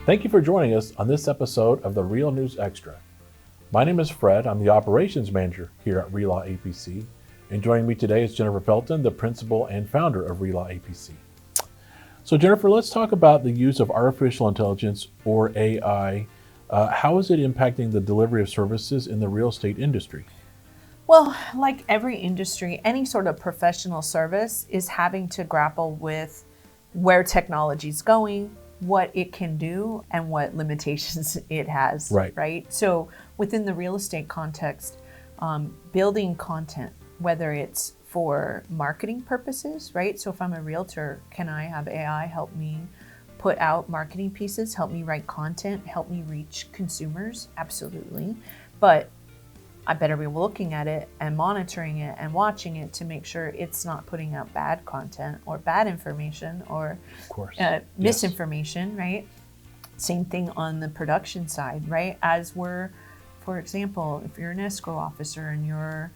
Thank you for joining us on this episode of the Real News Extra. My name is Fred. I'm the operations manager here at Relaw APC. And joining me today is Jennifer Felten, the principal and founder of Relaw APC. So Jennifer, let's talk about the use of artificial intelligence or AI. How is it impacting the delivery of services in the real estate industry? Well, like every industry, any sort of professional service is having to grapple with where technology is going, what it can do, and what limitations it has, right? So within the real estate context, building content, whether it's for marketing purposes, right? So if I'm a realtor, can I have AI help me put out marketing pieces, help me write content, help me reach consumers? Absolutely. But I better be looking at it and monitoring it and watching it to make sure it's not putting out bad content or bad information or misinformation, right? Same thing on the production side, right? As we're, for example, if you're an escrow officer and you're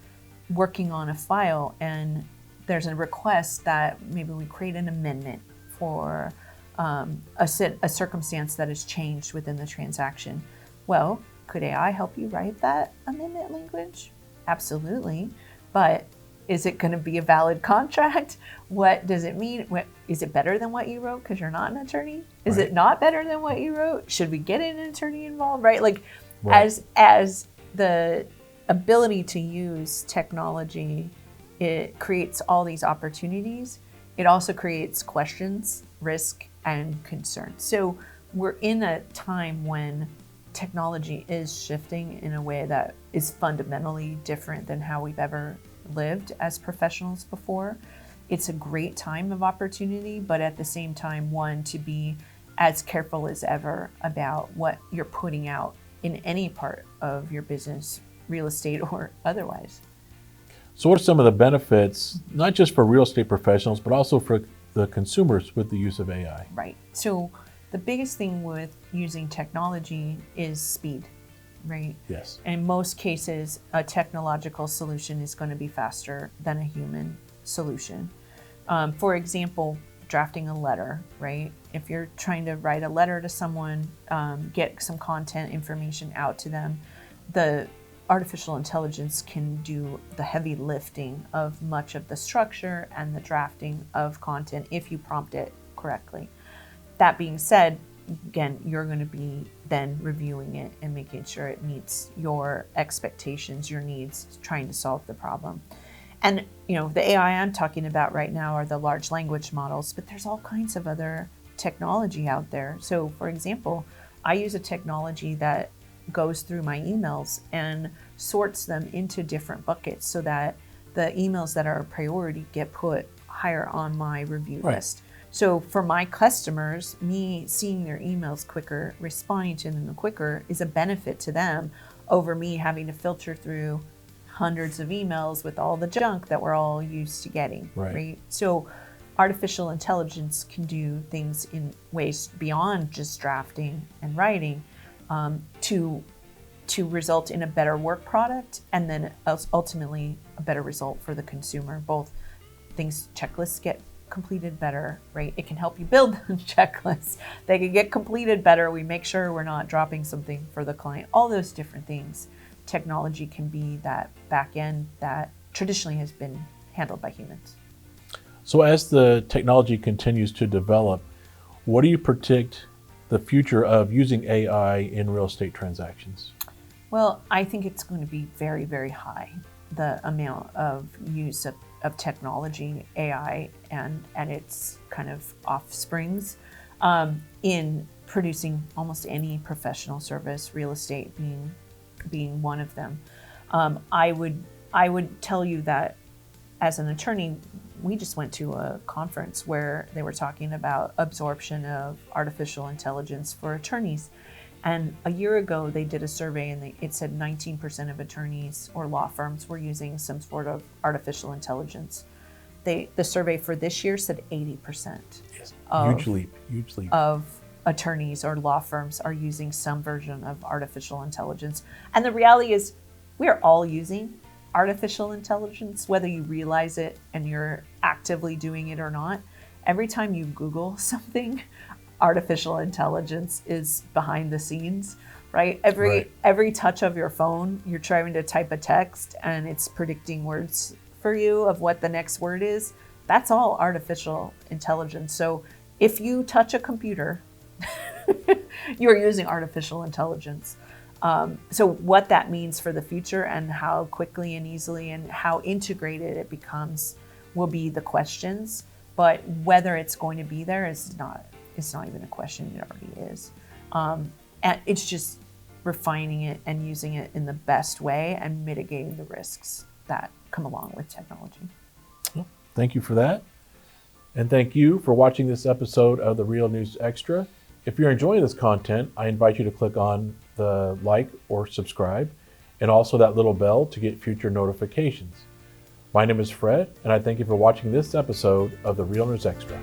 working on a file and there's a request that maybe we create an amendment for a circumstance that has changed within the transaction. Well, could AI help you write that amendment language? Absolutely. But is it going to be a valid contract? What does it mean? Is it better than what you wrote because you're not an attorney? Is it not better than what you wrote? Should we get an attorney involved? Right? As the ability to use technology, it creates all these opportunities. It also creates questions, risk, and concern. So we're in a time when technology is shifting in a way that is fundamentally different than how we've ever lived as professionals before. It's a great time of opportunity, but at the same time, one, to be as careful as ever about what you're putting out in any part of your business, real estate or otherwise. So what are some of the benefits, not just for real estate professionals, but also for the consumers with the use of AI? Right. So the biggest thing with using technology is speed, right? Yes. In most cases, a technological solution is going to be faster than a human solution. For example, drafting a letter, right? If you're trying to write a letter to someone, get some content information out to them, the artificial intelligence can do the heavy lifting of much of the structure and the drafting of content if you prompt it correctly. That being said, again, you're going to be then reviewing it and making sure it meets your expectations, your needs, trying to solve the problem. And, the AI I'm talking about right now are the large language models, but there's all kinds of other technology out there. So, for example, I use a technology that goes through my emails and sorts them into different buckets so that the emails that are a priority get put higher on my review list. So for my customers, me seeing their emails quicker, responding to them quicker is a benefit to them over me having to filter through hundreds of emails with all the junk that we're all used to getting, right? So artificial intelligence can do things in ways beyond just drafting and writing to result in a better work product and then ultimately a better result for the consumer. Both things, checklists get completed better, right? It can help you build the checklists. They can get completed better. We make sure we're not dropping something for the client. All those different things. Technology can be that back end that traditionally has been handled by humans. So as the technology continues to develop, what do you predict the future of using AI in real estate transactions? Well, I think it's going to be very, very high, the amount of use of technology, AI, and its kind of offsprings in producing almost any professional service, real estate being one of them. I would tell you that as an attorney, we just went to a conference where they were talking about absorption of artificial intelligence for attorneys. And a year ago, they did a survey and it said 19% of attorneys or law firms were using some sort of artificial intelligence. The survey for this year said 80% huge leap. Of attorneys or law firms are using some version of artificial intelligence. And the reality is we're all using artificial intelligence, whether you realize it and you're actively doing it or not. Every time you Google something, artificial intelligence is behind the scenes, right? Every Right. every touch of your phone, you're trying to type a text and it's predicting words for you of what the next word is. That's all artificial intelligence. So if you touch a computer, you're using artificial intelligence. So what that means for the future and how quickly and easily and how integrated it becomes will be the questions. But whether it's going to be there is not. It's not even a question. It already is. And it's just refining it and using it in the best way and mitigating the risks that come along with technology. Well, thank you for that. And thank you for watching this episode of the Real News Extra. If you're enjoying this content, I invite you to click on the like or subscribe and also that little bell to get future notifications. My name is Fred, and I thank you for watching this episode of the Real News Extra.